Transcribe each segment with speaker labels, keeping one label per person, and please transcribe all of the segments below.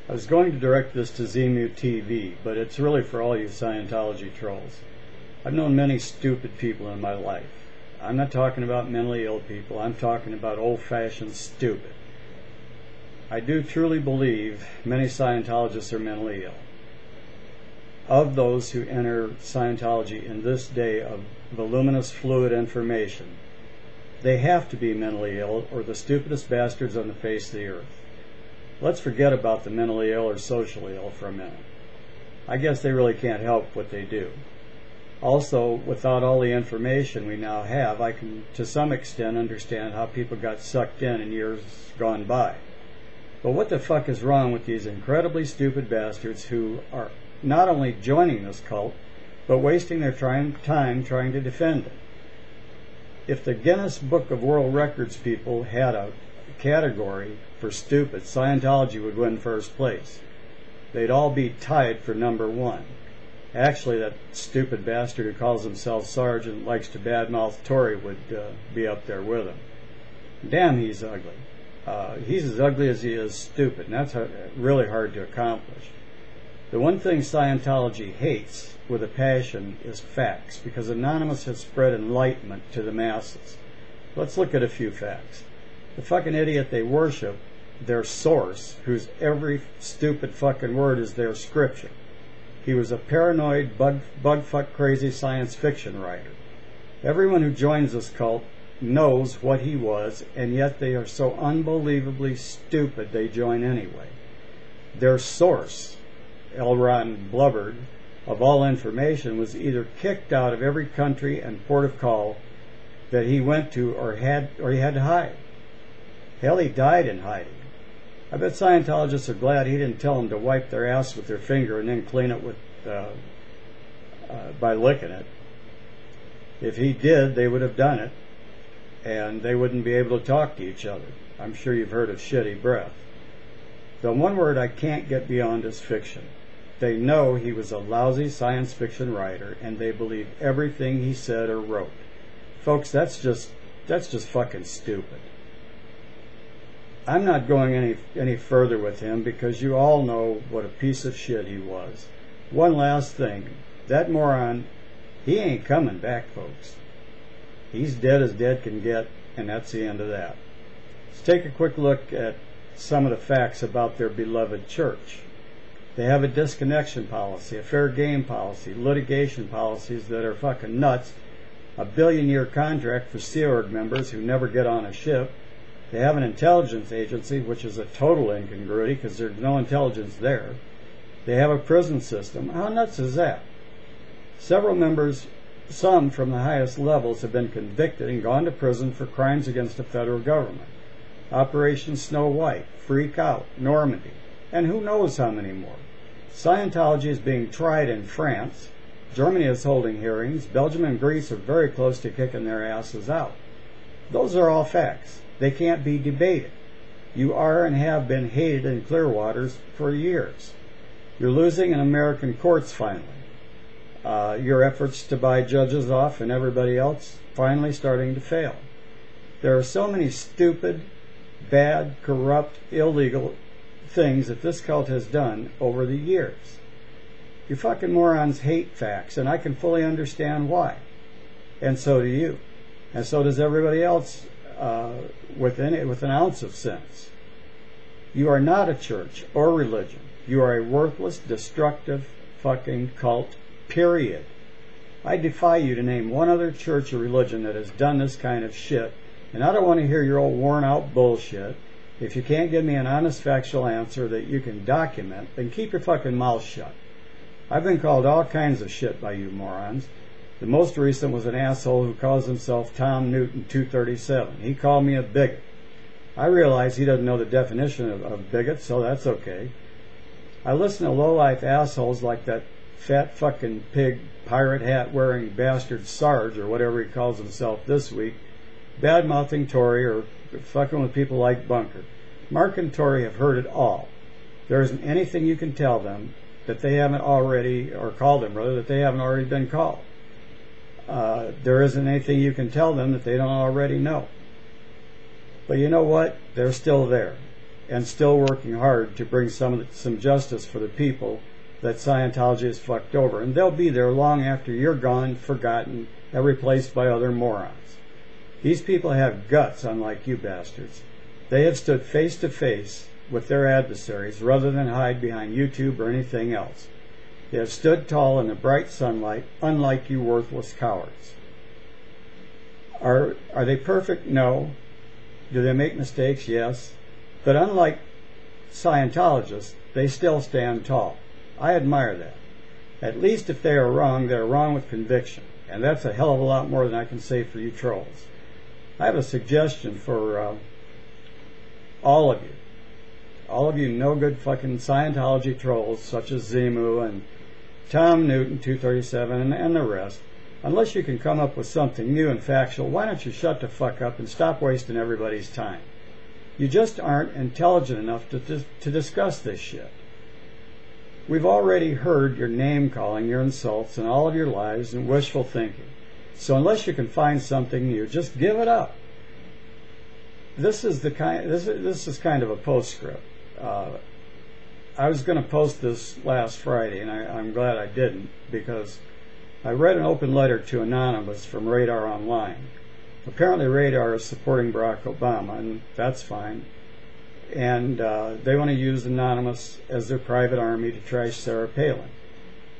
Speaker 1: I was going to direct this to Zemu TV, but it's really for all you Scientology trolls. I've known many stupid people in my life. I'm not talking about mentally ill people. I'm talking about old-fashioned stupid. I do truly believe many Scientologists are mentally ill. Of those who enter Scientology in this day of voluminous fluid information, they have to be mentally ill or the stupidest bastards on the face of the earth. Let's forget about the mentally ill or socially ill for a minute. I guess they really can't help what they do. Also, without all the information we now have, I can to some extent understand how people got sucked in years gone by. But what the fuck is wrong with these incredibly stupid bastards who are not only joining this cult, but wasting their time trying to defend it? If the Guinness Book of World Records people had a category for stupid, Scientology would win first place. They'd all be tied for number one. Actually, that stupid bastard who calls himself Sarge and likes to badmouth Tory would be up there with him. Damn, he's ugly. He's as ugly as he is stupid, and that's really hard to accomplish. The one thing Scientology hates with a passion is facts, because Anonymous has spread enlightenment to the masses. Let's look at a few facts. The fucking idiot they worship, their source, whose every stupid fucking word is their scripture. He was a paranoid, bug-fuck crazy science fiction writer. Everyone who joins this cult knows what he was, and yet they are so unbelievably stupid they join anyway. Their source, L. Ron Blubbard, of all information, was either kicked out of every country and port of call that he went to, or he had to hide. Hell, he died in hiding. I bet Scientologists are glad he didn't tell them to wipe their ass with their finger and then clean it with by licking it. If he did, they would have done it, and they wouldn't be able to talk to each other. I'm sure you've heard of shitty breath. The one word I can't get beyond is fiction. They know he was a lousy science fiction writer, and they believe everything he said or wrote. Folks, that's just fucking stupid. I'm not going any further with him because you all know what a piece of shit he was. One last thing. That moron, he ain't coming back, folks. He's dead as dead can get, and that's the end of that. Let's take a quick look at some of the facts about their beloved church. They have a disconnection policy, a fair game policy, litigation policies that are fucking nuts, a billion-year contract for Sea Org members who never get on a ship. They have an intelligence agency, which is a total incongruity because there's no intelligence there. They have a prison system. How nuts is that? Several members, some from the highest levels, have been convicted and gone to prison for crimes against the federal government. Operation Snow White, Freak Out, Normandy, and who knows how many more. Scientology is being tried in France. Germany is holding hearings. Belgium and Greece are very close to kicking their asses out. Those are all facts. They can't be debated. You are and have been hated in Clearwaters for years. You're losing in American courts finally. Your efforts to buy judges off and everybody else finally starting to fail. There are so many stupid, bad, corrupt, illegal things that this cult has done over the years. You fucking morons hate facts, and I can fully understand why. And so do you. And so does everybody else with an ounce of sense. You are not a church or religion. You are a worthless, destructive fucking cult, period. I defy you to name one other church or religion that has done this kind of shit, and I don't want to hear your old worn out bullshit. If you can't give me an honest factual answer that you can document, then keep your fucking mouth shut. I've been called all kinds of shit by you morons. The most recent was an asshole who calls himself Tom Newton 237. He called me a bigot. I realize he doesn't know the definition of bigot, so that's okay. I listen to lowlife assholes like that fat fucking pig pirate hat wearing bastard Sarge or whatever he calls himself this week, bad-mouthing Tory or fucking with people like Bunker. Mark and Tory have heard it all. There isn't anything you can tell them that they haven't already, or call them rather, that they haven't already been called. There isn't anything you can tell them that they don't already know. But you know what? They're still there. and still working hard to bring some justice for the people that Scientology has fucked over. And they'll be there long after you're gone, forgotten, and replaced by other morons. These people have guts, unlike you bastards. They have stood face to face with their adversaries rather than hide behind YouTube or anything else. They have stood tall in the bright sunlight, unlike you worthless cowards. Are they perfect? No. Do they make mistakes? Yes. But unlike Scientologists, they still stand tall. I admire that. At least if they are wrong with conviction. And that's a hell of a lot more than I can say for you trolls. I have a suggestion for all of you. All of you no good fucking Scientology trolls such as Zimu and Tom Newton 237 and the rest. Unless you can come up with something new and factual, why don't you shut the fuck up and stop wasting everybody's time? You just aren't intelligent enough to discuss this shit. We've already heard your name calling, your insults, and all of your lies and wishful thinking. So unless you can find something new, just give it up. This is kind of a postscript. I was going to post this last Friday, and I'm glad I didn't, because I read an open letter to Anonymous from Radar Online. Apparently Radar is supporting Barack Obama, and that's fine. And they want to use Anonymous as their private army to trash Sarah Palin.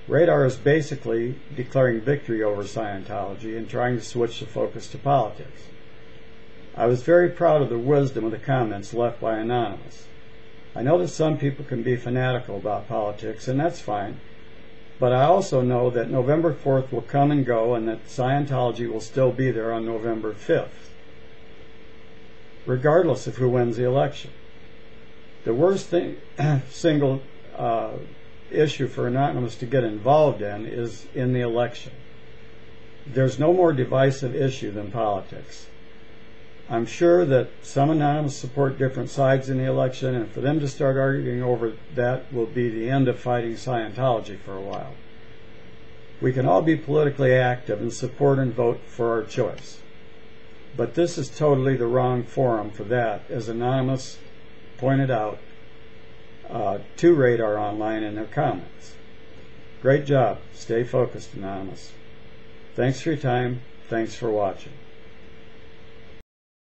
Speaker 1: Radar is basically declaring victory over Scientology and trying to switch the focus to politics. I was very proud of the wisdom of the comments left by Anonymous. I know that some people can be fanatical about politics, and that's fine. But I also know that November 4th will come and go, and that Scientology will still be there on November 5th, regardless of who wins the election. The worst single issue for Anonymous to get involved in is in the election. There's no more divisive issue than politics. I'm sure that some Anonymous support different sides in the election, and for them to start arguing over that will be the end of fighting Scientology for a while. We can all be politically active and support and vote for our choice. But this is totally the wrong forum for that, as Anonymous pointed out to Radar Online in their comments. Great job. Stay focused, Anonymous. Thanks for your time. Thanks for watching.